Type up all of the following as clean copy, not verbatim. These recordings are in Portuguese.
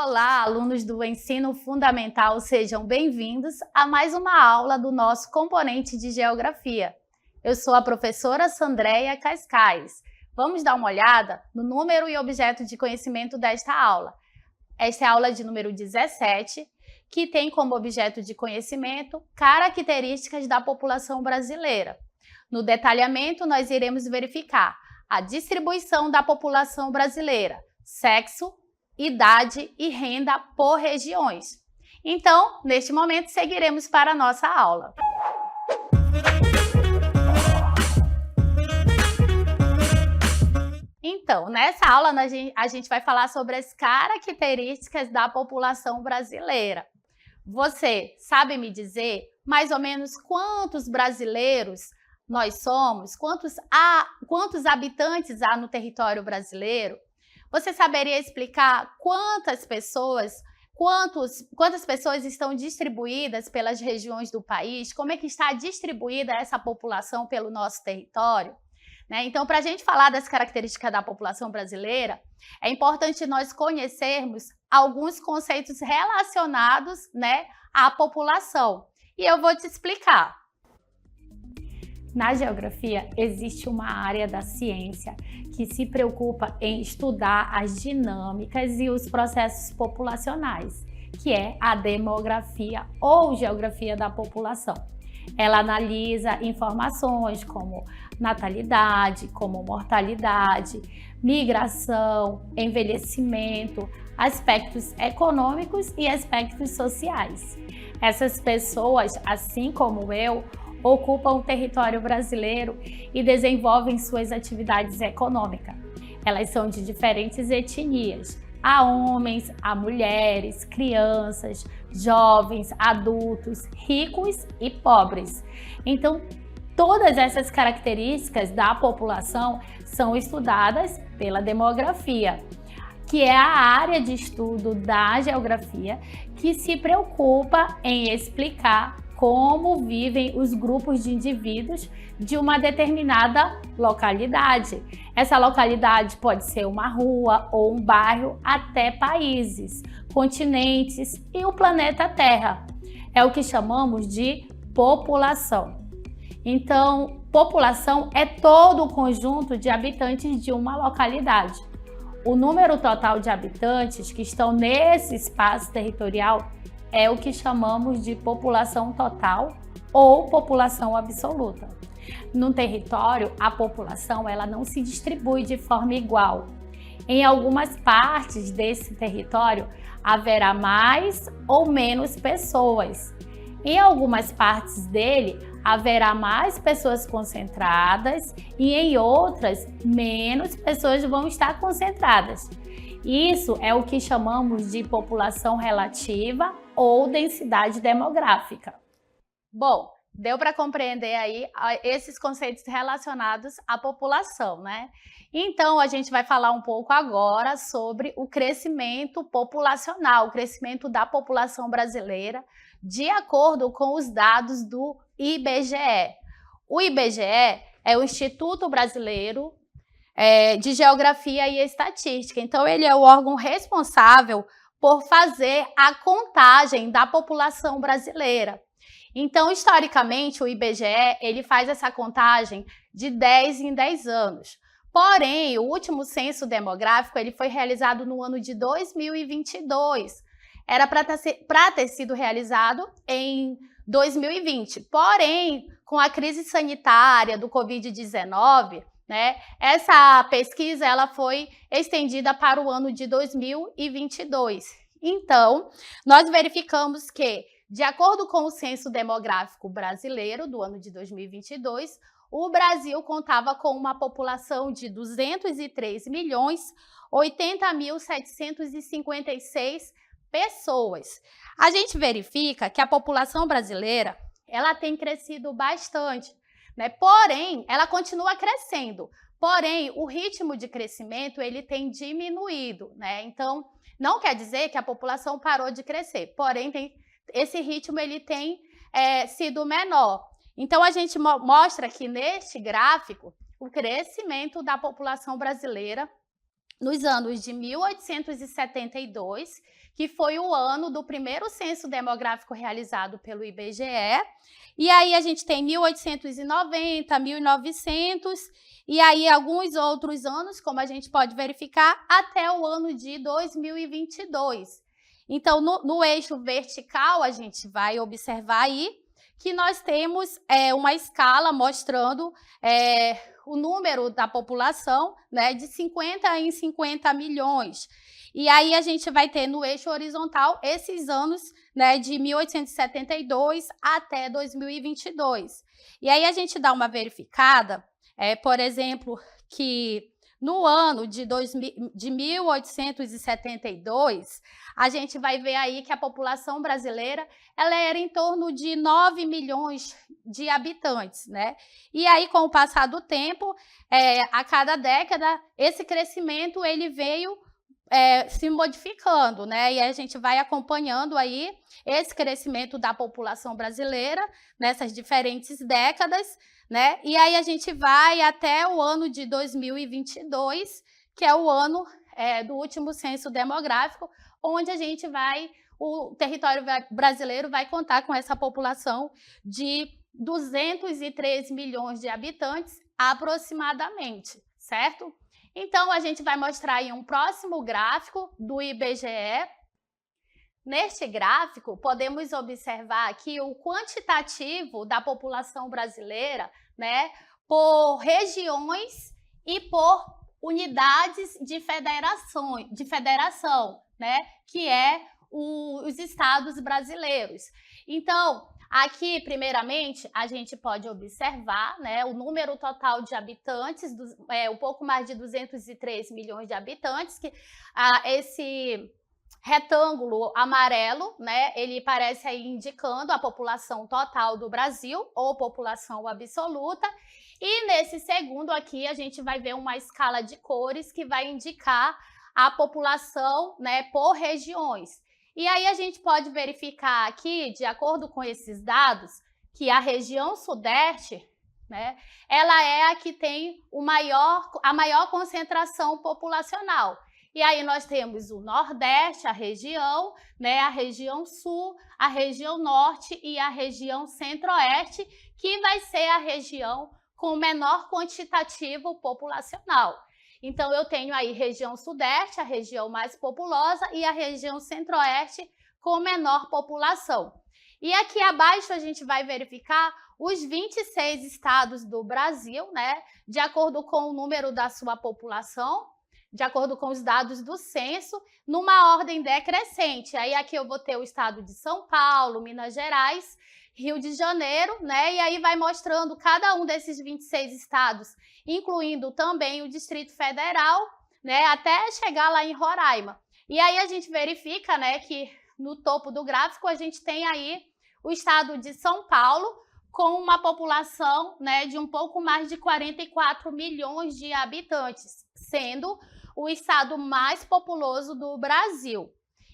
Olá, alunos do Ensino Fundamental, sejam bem-vindos a mais uma aula do nosso componente de Geografia. Eu sou a professora Sandréia Cascais. Vamos dar uma olhada no número e objeto de conhecimento desta aula. Esta é a aula de número 17, que tem como objeto de conhecimento características da população brasileira. No detalhamento, nós iremos verificar a distribuição da população brasileira, sexo, idade e renda por regiões. Então, neste momento, seguiremos para a nossa aula. Então, nessa aula, a gente vai falar sobre as características da população brasileira. Você sabe me dizer mais ou menos quantos brasileiros nós somos? Quantos habitantes há no território brasileiro? Você saberia explicar quantas pessoas estão distribuídas pelas regiões do país? Como é que está distribuída essa população pelo nosso território? Então, para a gente falar das características da população brasileira, é importante nós conhecermos alguns conceitos relacionados, à população. E eu vou te explicar. Na geografia, existe uma área da ciência que se preocupa em estudar as dinâmicas e os processos populacionais, que é a demografia ou geografia da população. Ela analisa informações como natalidade, como mortalidade, migração, envelhecimento, aspectos econômicos e aspectos sociais. Essas pessoas, assim como eu, ocupam o território brasileiro e desenvolvem suas atividades econômicas. Elas são de diferentes etnias. Há homens, há mulheres, crianças, jovens, adultos, ricos e pobres. Então, todas essas características da população são estudadas pela demografia, que é a área de estudo da geografia que se preocupa em explicar como vivem os grupos de indivíduos de uma determinada localidade. Essa localidade pode ser uma rua ou um bairro, até países, continentes e o planeta Terra. É o que chamamos de população. Então, população é todo o conjunto de habitantes de uma localidade. O número total de habitantes que estão nesse espaço territorial é o que chamamos de população total ou população absoluta. No território, a população ela não se distribui de forma igual. Em algumas partes desse território, haverá mais ou menos pessoas. Em algumas partes dele, haverá mais pessoas concentradas e em outras, menos pessoas vão estar concentradas. Isso é o que chamamos de população relativa ou densidade demográfica. Bom, deu para compreender aí esses conceitos relacionados à população, Então, a gente vai falar um pouco agora sobre o crescimento populacional, o crescimento da população brasileira, de acordo com os dados do IBGE. O IBGE é o Instituto Brasileiro de Geografia e Estatística. Então, ele é o órgão responsável por fazer a contagem da população brasileira. Então, historicamente, o IBGE ele faz essa contagem de 10 em 10 anos. Porém, o último censo demográfico ele foi realizado no ano de 2022. Era para ter sido realizado em 2020. Porém, com a crise sanitária do Covid-19, essa pesquisa ela foi estendida para o ano de 2022. Então, nós verificamos que, de acordo com o Censo Demográfico Brasileiro do ano de 2022, o Brasil contava com uma população de 203.080.756 pessoas. A gente verifica que a população brasileira ela tem crescido bastante. Porém, ela continua crescendo, porém, o ritmo de crescimento ele tem diminuído, Então, não quer dizer que a população parou de crescer, porém, esse ritmo ele tem sido menor. Então, a gente mostra aqui neste gráfico o crescimento da população brasileira nos anos de 1872, que foi o ano do primeiro censo demográfico realizado pelo IBGE, e aí a gente tem 1890, 1900, e aí alguns outros anos, como a gente pode verificar, até o ano de 2022. Então, no eixo vertical, a gente vai observar aí que nós temos uma escala mostrando o número da população, né, de 50 em 50 milhões. E aí a gente vai ter no eixo horizontal esses anos, né, de 1872 até 2022. E aí a gente dá uma verificada, por exemplo, que no ano de 1872, a gente vai ver aí que a população brasileira ela era em torno de 9 milhões de habitantes, né? E aí, com o passar do tempo, a cada década, esse crescimento ele veio se modificando, né? E a gente vai acompanhando aí esse crescimento da população brasileira nessas diferentes décadas, né? E aí a gente vai até o ano de 2022, que é o ano do último censo demográfico, onde o território brasileiro vai contar com essa população de 203 milhões de habitantes, aproximadamente, certo? Então, a gente vai mostrar aí um próximo gráfico do IBGE. Neste gráfico, podemos observar aqui o quantitativo da população brasileira, né, por regiões e por unidades de federação, né, que os estados brasileiros. Então, aqui, primeiramente, a gente pode observar, né, o número total de habitantes, um pouco mais de 203 milhões de habitantes, que esse retângulo amarelo, né, ele parece aí indicando a população total do Brasil, ou população absoluta, e nesse segundo aqui a gente vai ver uma escala de cores que vai indicar a população, né, por regiões. E aí a gente pode verificar aqui, de acordo com esses dados, que a região sudeste, né, ela é a que tem a maior concentração populacional. E aí nós temos o Nordeste, a região Sul, a região Norte e a região Centro-Oeste, que vai ser a região com menor quantitativo populacional. Então, eu tenho aí região Sudeste, a região mais populosa, e a região Centro-Oeste com menor população. E aqui abaixo a gente vai verificar os 26 estados do Brasil, né, de acordo com o número da sua população, de acordo com os dados do censo, numa ordem decrescente. Aí aqui eu vou ter o estado de São Paulo, Minas Gerais, Rio de Janeiro, né? E aí vai mostrando cada um desses 26 estados, incluindo também o Distrito Federal, né? Até chegar lá em Roraima. E aí a gente verifica, né, que no topo do gráfico a gente tem aí o estado de São Paulo, com uma população, né, de um pouco mais de 44 milhões de habitantes, sendo o estado mais populoso do Brasil.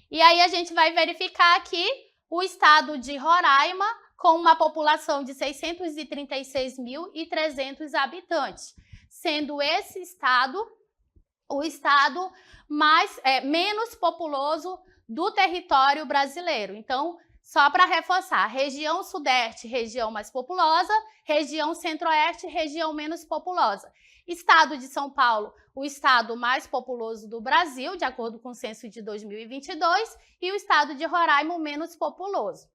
E aí a gente vai verificar aqui o estado de Roraima, com uma população de 636.300 habitantes, sendo esse estado o estado menos populoso do território brasileiro. Então, só para reforçar, região Sudeste, região mais populosa, região Centro-Oeste, região menos populosa. Estado de São Paulo, o estado mais populoso do Brasil, de acordo com o censo de 2022, e o estado de Roraima, o menos populoso.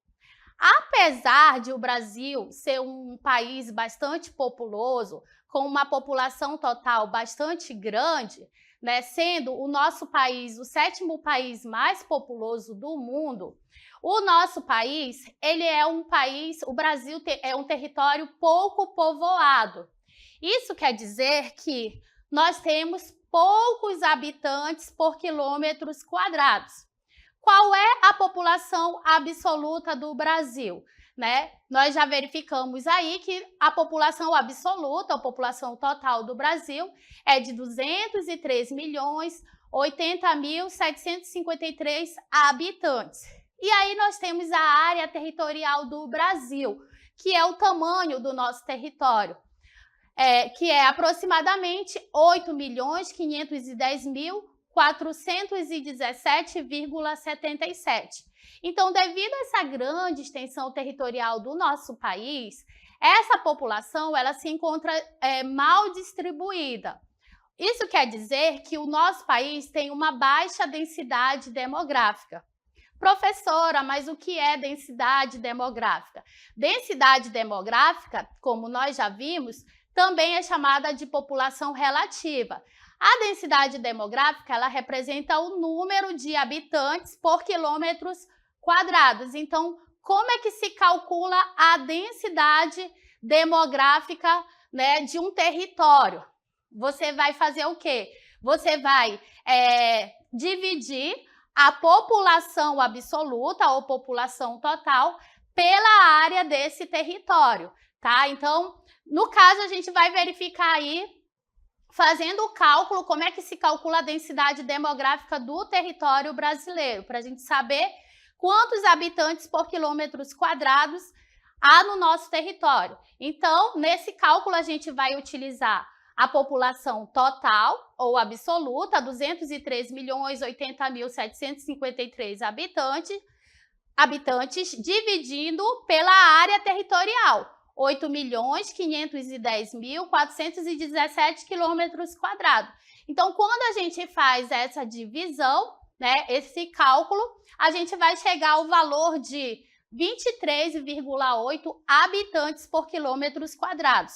Apesar de o Brasil ser um país bastante populoso, com uma população total bastante grande, né, sendo o nosso país o 7º país mais populoso do mundo, o nosso país, o Brasil é um território pouco povoado. Isso quer dizer que nós temos poucos habitantes por quilômetros quadrados. Qual é a população absoluta do Brasil? Né? Nós já verificamos aí que a população absoluta, a população total do Brasil, é de 203.080.753 habitantes. E aí nós temos a área territorial do Brasil, que é o tamanho do nosso território, que é aproximadamente 8.510.000 417,77. Então, devido a essa grande extensão territorial do nosso país, essa população ela se encontra mal distribuída. Isso quer dizer que o nosso país tem uma baixa densidade demográfica. Professora, mas o que é densidade demográfica? Densidade demográfica, como nós já vimos, também é chamada de população relativa. A densidade demográfica, ela representa o número de habitantes por quilômetros quadrados. Então, como é que se calcula a densidade demográfica, né, de um território? Você vai fazer o quê? Você vai dividir a população absoluta ou população total pela área desse território, tá? Então, no caso, a gente vai verificar aí, fazendo o cálculo, como é que se calcula a densidade demográfica do território brasileiro, para a gente saber quantos habitantes por quilômetros quadrados há no nosso território. Então, nesse cálculo, a gente vai utilizar a população total ou absoluta, 203.080.753 habitantes, dividindo pela área territorial, 8.510.417 quilômetros quadrados. Então, quando a gente faz essa divisão, né, esse cálculo, a gente vai chegar ao valor de 23,8 habitantes por quilômetros quadrados.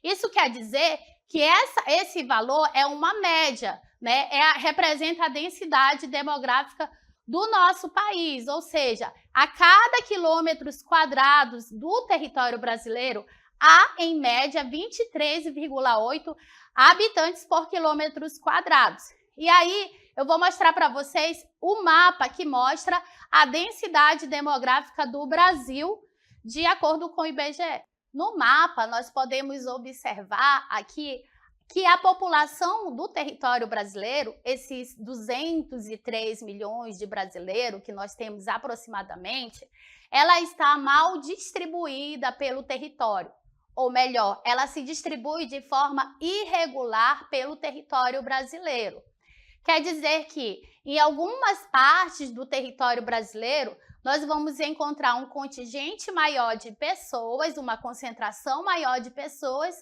Isso quer dizer que esse valor é uma média, né? Representa a densidade demográfica do nosso país, ou seja, a cada quilômetros quadrados do território brasileiro, há, em média, 23,8 habitantes por quilômetros quadrados. E aí, eu vou mostrar para vocês o mapa que mostra a densidade demográfica do Brasil, de acordo com o IBGE. No mapa, nós podemos observar aqui que a população do território brasileiro, esses 203 milhões de brasileiros que nós temos aproximadamente, ela está mal distribuída pelo território. Ou melhor, ela se distribui de forma irregular pelo território brasileiro. Quer dizer que, em algumas partes do território brasileiro, nós vamos encontrar um contingente maior de pessoas, uma concentração maior de pessoas,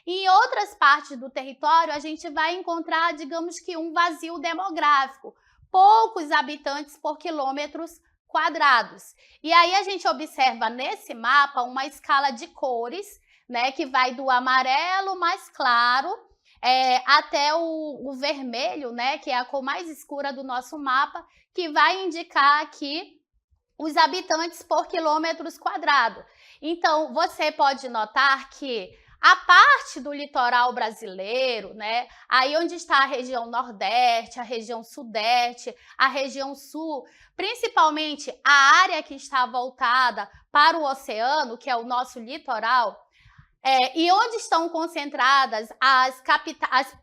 e em outras partes do território a gente vai encontrar, digamos que, um vazio demográfico, poucos habitantes por quilômetros quadrados. E aí a gente observa nesse mapa uma escala de cores, né, que vai do amarelo mais claro até o vermelho, né, que é a cor mais escura do nosso mapa, que vai indicar aqui os habitantes por quilômetros quadrados. Então, você pode notar que a parte do litoral brasileiro, né, aí onde está a região Nordeste, a região Sudeste, a região Sul, principalmente a área que está voltada para o oceano, que é o nosso litoral, e onde estão concentradas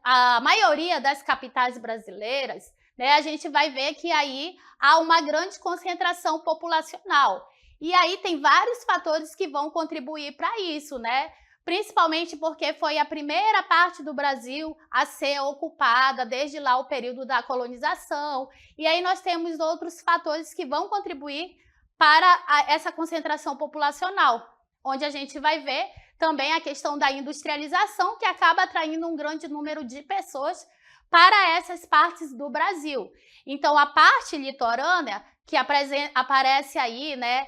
a maioria das capitais brasileiras, né, a gente vai ver que aí há uma grande concentração populacional. E aí tem vários fatores que vão contribuir para isso, né? Principalmente porque foi a primeira parte do Brasil a ser ocupada desde lá o período da colonização. E aí nós temos outros fatores que vão contribuir para essa concentração populacional, onde a gente vai ver também a questão da industrialização, que acaba atraindo um grande número de pessoas para essas partes do Brasil. Então, a parte litorânea, que aparece aí, né,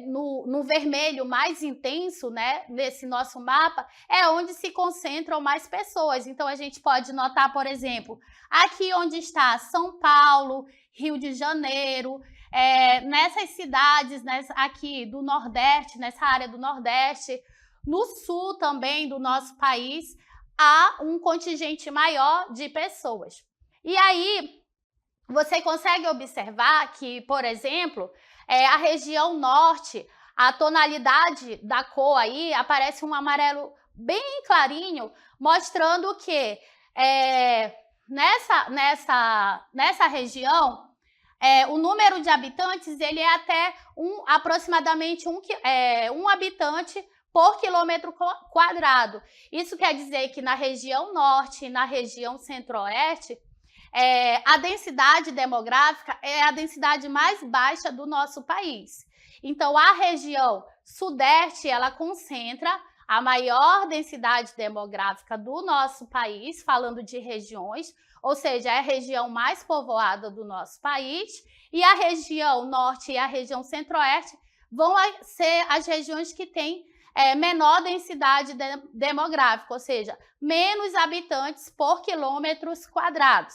no vermelho mais intenso, né, nesse nosso mapa, é onde se concentram mais pessoas. Então, a gente pode notar, por exemplo, aqui onde está São Paulo, Rio de Janeiro, nessas cidades aqui do Nordeste, nessa área do Nordeste, no sul também do nosso país, há um contingente maior de pessoas. E aí, você consegue observar que, por exemplo, a região norte, a tonalidade da cor aí aparece um amarelo bem clarinho, mostrando que nessa região, o número de habitantes ele é até aproximadamente um habitante por quilômetro quadrado. Isso quer dizer que na região norte e na região centro-oeste, a densidade demográfica é a densidade mais baixa do nosso país. Então, a região sudeste, ela concentra a maior densidade demográfica do nosso país, falando de regiões, ou seja, é a região mais povoada do nosso país, e a região norte e a região centro-oeste vão ser as regiões que têm menor densidade demográfica, ou seja, menos habitantes por quilômetros quadrados.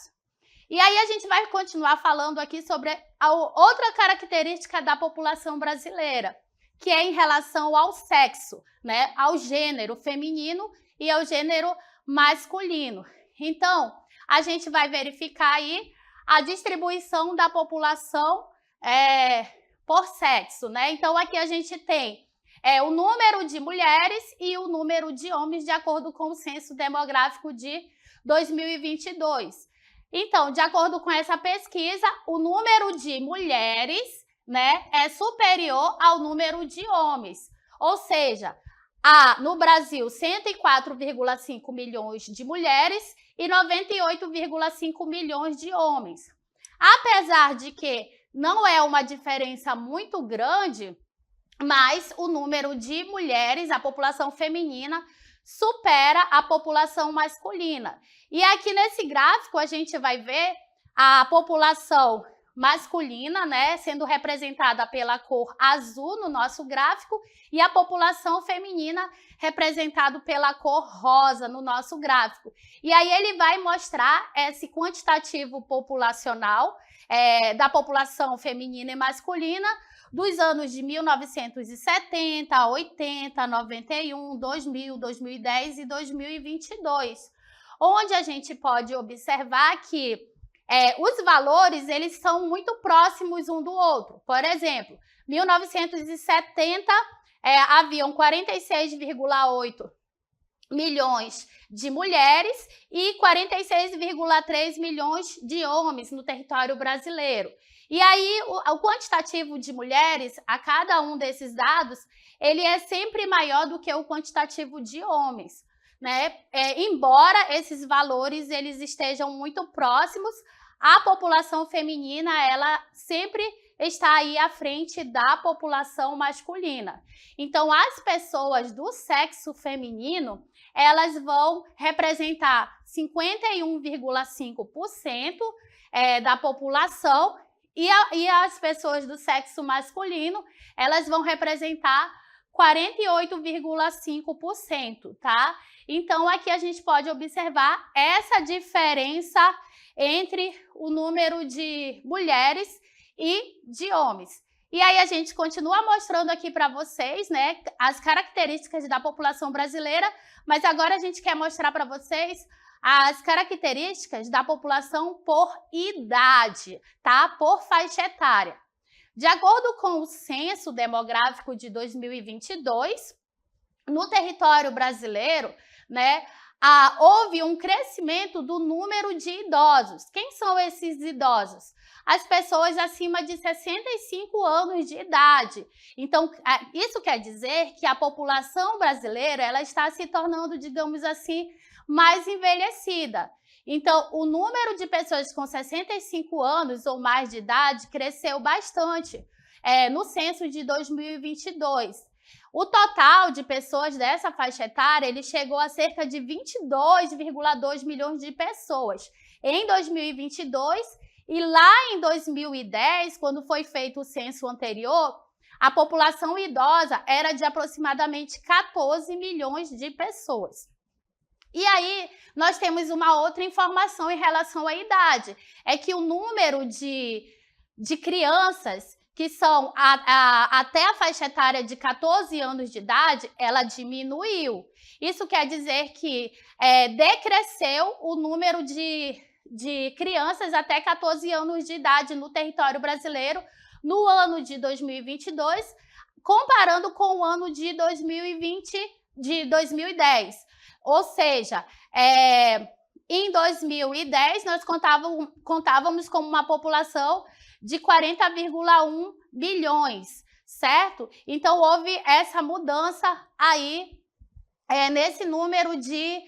E aí a gente vai continuar falando aqui sobre a outra característica da população brasileira, que é em relação ao sexo, né, ao gênero feminino e ao gênero masculino. Então, a gente vai verificar aí a distribuição da população por sexo, né? Então, aqui a gente tem o número de mulheres e o número de homens, de acordo com o Censo Demográfico de 2022. Então, de acordo com essa pesquisa, o número de mulheres, né, é superior ao número de homens. Ou seja, há no Brasil 104,5 milhões de mulheres e 98,5 milhões de homens. Apesar de que não é uma diferença muito grande, mas o número de mulheres, a população feminina, supera a população masculina. E aqui nesse gráfico a gente vai ver a população masculina, né, sendo representada pela cor azul no nosso gráfico, e a população feminina representada pela cor rosa no nosso gráfico. E aí ele vai mostrar esse quantitativo populacional da população feminina e masculina dos anos de 1970, 80, 91, 2000, 2010 e 2022, onde a gente pode observar que os valores eles são muito próximos um do outro. Por exemplo, 1970 haviam 46,8 milhões de mulheres e 46,3 milhões de homens no território brasileiro. E aí, o quantitativo de mulheres, a cada um desses dados, ele é sempre maior do que o quantitativo de homens, né? Embora esses valores eles estejam muito próximos, a população feminina, ela sempre está aí à frente da população masculina. Então, as pessoas do sexo feminino, elas vão representar 51,5% da população, e as pessoas do sexo masculino, elas vão representar 48,5%, tá? Então, aqui a gente pode observar essa diferença entre o número de mulheres e de homens. E aí a gente continua mostrando aqui para vocês, né, as características da população brasileira, mas agora a gente quer mostrar para vocês as características da população por idade, tá? Por faixa etária. De acordo com o Censo Demográfico de 2022, no território brasileiro, né, houve um crescimento do número de idosos. Quem são esses idosos? As pessoas acima de 65 anos de idade. Então, isso quer dizer que a população brasileira ela está se tornando, digamos assim, mais envelhecida. Então, o número de pessoas com 65 anos ou mais de idade cresceu bastante no censo de 2022. O total de pessoas dessa faixa etária ele chegou a cerca de 22,2 milhões de pessoas em 2022, e lá em 2010, quando foi feito o censo anterior, a população idosa era de aproximadamente 14 milhões de pessoas. E aí, nós temos uma outra informação em relação à idade, é que o número de crianças que são até a faixa etária de 14 anos de idade, ela diminuiu. Isso quer dizer que decresceu o número de crianças até 14 anos de idade no território brasileiro no ano de 2022, comparando com o ano de 2010. Ou seja, em 2010, nós contávamos com uma população de 40,1 bilhões, certo? Então, houve essa mudança aí nesse número de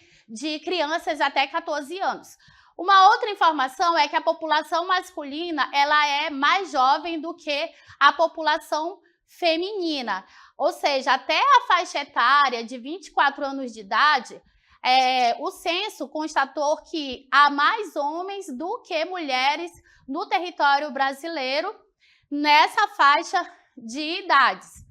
crianças até 14 anos. Uma outra informação é que a população masculina ela é mais jovem do que a população feminina, ou seja, até a faixa etária de 24 anos de idade, o censo constatou que há mais homens do que mulheres no território brasileiro nessa faixa de idades.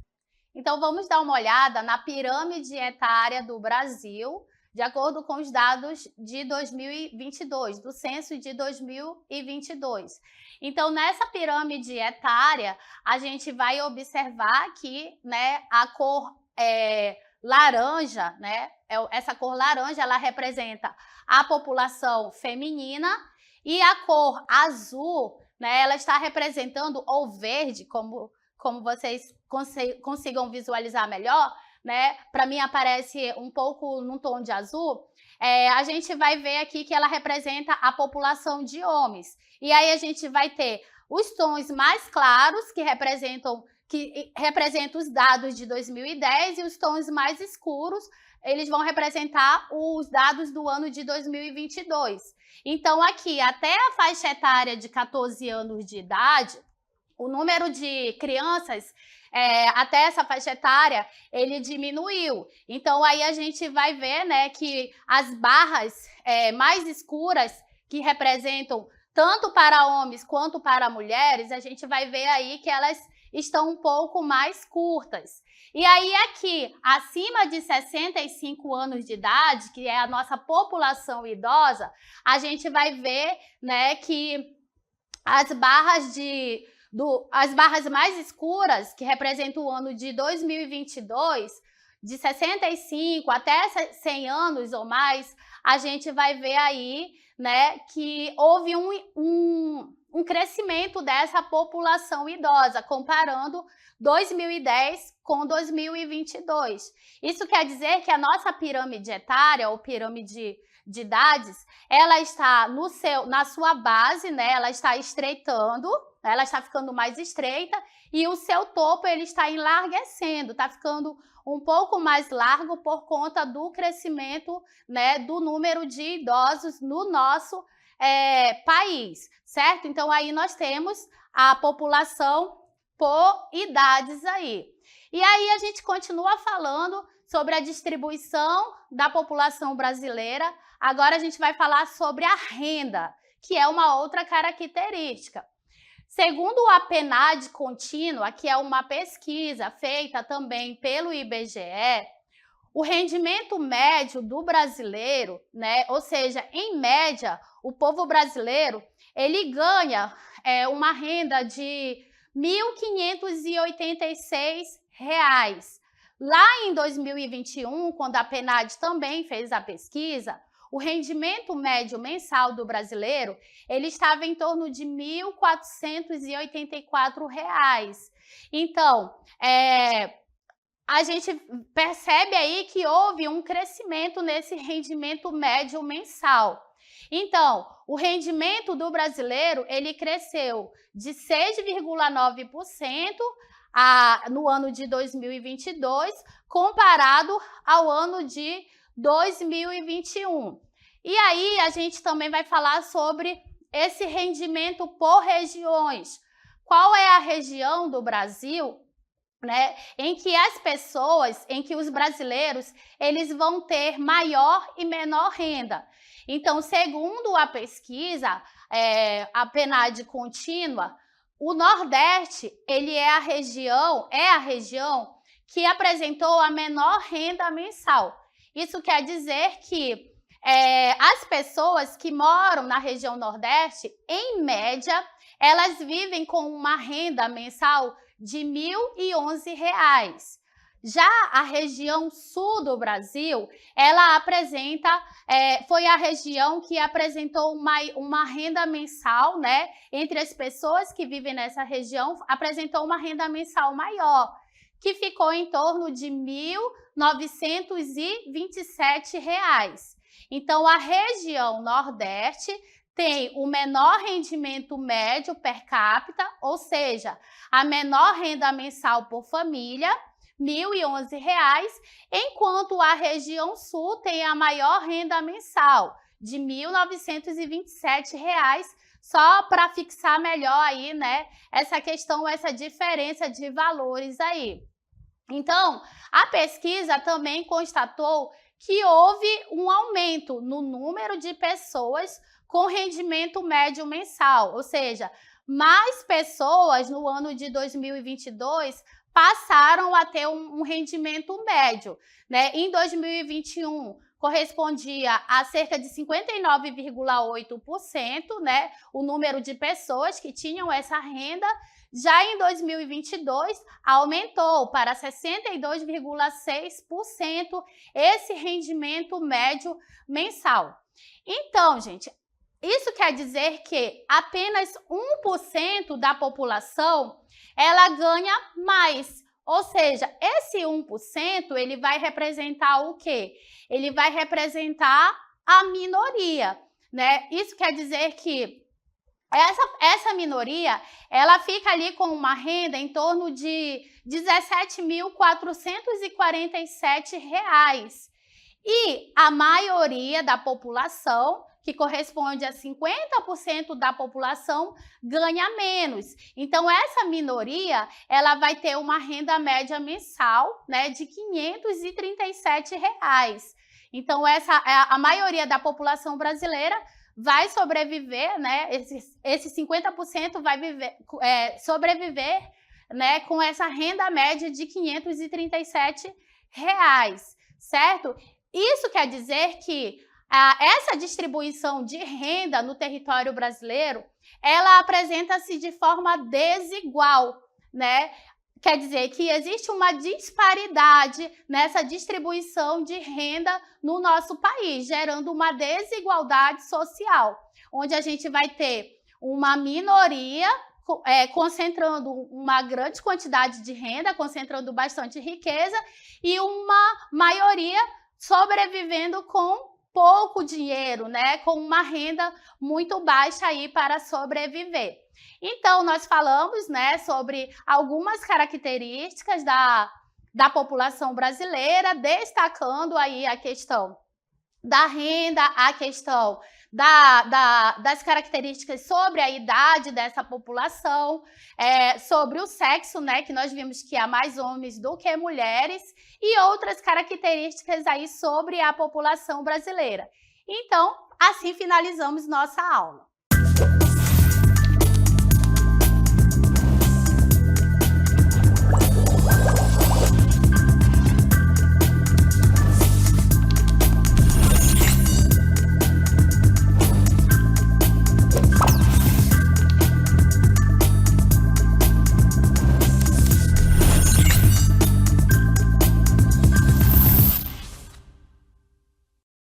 Então, vamos dar uma olhada na pirâmide etária do Brasil, de acordo com os dados de 2022, do censo de 2022. Então, nessa pirâmide etária, a gente vai observar que, né, a cor laranja, né, essa cor laranja, ela representa a população feminina, e a cor azul, né, ela está representando, ou verde, como vocês consigam visualizar melhor, né? Para mim aparece um pouco num tom de azul. A gente vai ver aqui que ela representa a população de homens. E aí a gente vai ter os tons mais claros, que representam os dados de 2010, e os tons mais escuros, eles vão representar os dados do ano de 2022. Então, aqui, até a faixa etária de 14 anos de idade, o número de crianças até essa faixa etária, ele diminuiu. Então, aí a gente vai ver, né, que as barras mais escuras, que representam tanto para homens quanto para mulheres, a gente vai ver aí que elas estão um pouco mais curtas. E aí aqui, acima de 65 anos de idade, que é a nossa população idosa, a gente vai ver, né, que as barras mais escuras, que representam o ano de 2022, de 65 até 100 anos ou mais, a gente vai ver aí, né, que houve um crescimento dessa população idosa, comparando 2010 com 2022. Isso quer dizer que a nossa pirâmide etária, ou pirâmide de idades, ela está na sua base, né, ela está estreitando, ela está ficando mais estreita, e o seu topo ele está enlarguecendo, está ficando um pouco mais largo por conta do crescimento, né, do número de idosos no nosso país, certo? Então, aí nós temos a população por idades aí. E aí a gente continua falando sobre a distribuição da população brasileira. Agora a gente vai falar sobre a renda, que é uma outra característica. Segundo o APNAD Contínua, que é uma pesquisa feita também pelo IBGE, o rendimento médio do brasileiro, né, ou seja, em média, o povo brasileiro, ele ganha uma renda de R$ 1.586. Lá em 2021, quando a APNAD também fez a pesquisa, o rendimento médio mensal do brasileiro, ele estava em torno de R$ 1.484. Então, a gente percebe aí que houve um crescimento nesse rendimento médio mensal. Então, o rendimento do brasileiro, ele cresceu de 6,9% no ano de 2022, comparado ao ano de 2021. E aí, a gente também vai falar sobre esse rendimento por regiões. Qual é a região do Brasil, né, em que os brasileiros, eles vão ter maior e menor renda? Então, segundo a pesquisa, a PNAD Contínua, o Nordeste, ele é a região que apresentou a menor renda mensal. Isso quer dizer que as pessoas que moram na região Nordeste, em média, elas vivem com uma renda mensal de R$ 1.011. Já a região sul do Brasil, ela foi a região que apresentou uma renda mensal, né? Entre as pessoas que vivem nessa região, apresentou uma renda mensal maior, que ficou em torno de R$ 1.927. Então, a região Nordeste tem o menor rendimento médio per capita, ou seja, a menor renda mensal por família, R$ 1.011, enquanto a região Sul tem a maior renda mensal, de R$ 1.927, só para fixar melhor aí, né, essa questão, essa diferença de valores aí. Então, a pesquisa também constatou que houve um aumento no número de pessoas com rendimento médio mensal, ou seja, mais pessoas no ano de 2022 passaram a ter um rendimento médio, né? Em 2021 correspondia a cerca de 59,8%, né, o número de pessoas que tinham essa renda. Já em 2022, aumentou para 62,6% esse rendimento médio mensal. Então, gente, isso quer dizer que apenas 1% da população ela ganha mais. Ou seja, esse 1% ele vai representar o quê? Ele vai representar a minoria, né? Isso quer dizer que essa minoria, ela fica ali com uma renda em torno de R$ 17.447. E a maioria da população, que corresponde a 50% da população, ganha menos. Então, essa minoria, ela vai ter uma renda média mensal, né, de R$ 537. Então, a maioria da população brasileira vai sobreviver, né? Esses 50% vai sobreviver, né, com essa renda média de R$ 537, certo? Isso quer dizer que essa distribuição de renda no território brasileiro, ela apresenta-se de forma desigual, né? Quer dizer que existe uma disparidade nessa distribuição de renda no nosso país, gerando uma desigualdade social, onde a gente vai ter uma minoria concentrando uma grande quantidade de renda, concentrando bastante riqueza, e uma maioria sobrevivendo com pouco dinheiro, né, com uma renda muito baixa aí para sobreviver. Então, nós falamos, né, sobre algumas características da população brasileira, destacando aí a questão da renda, a questão das características sobre a idade dessa população, sobre o sexo, né, que nós vimos que há mais homens do que mulheres, e outras características aí sobre a população brasileira. Então, assim finalizamos nossa aula.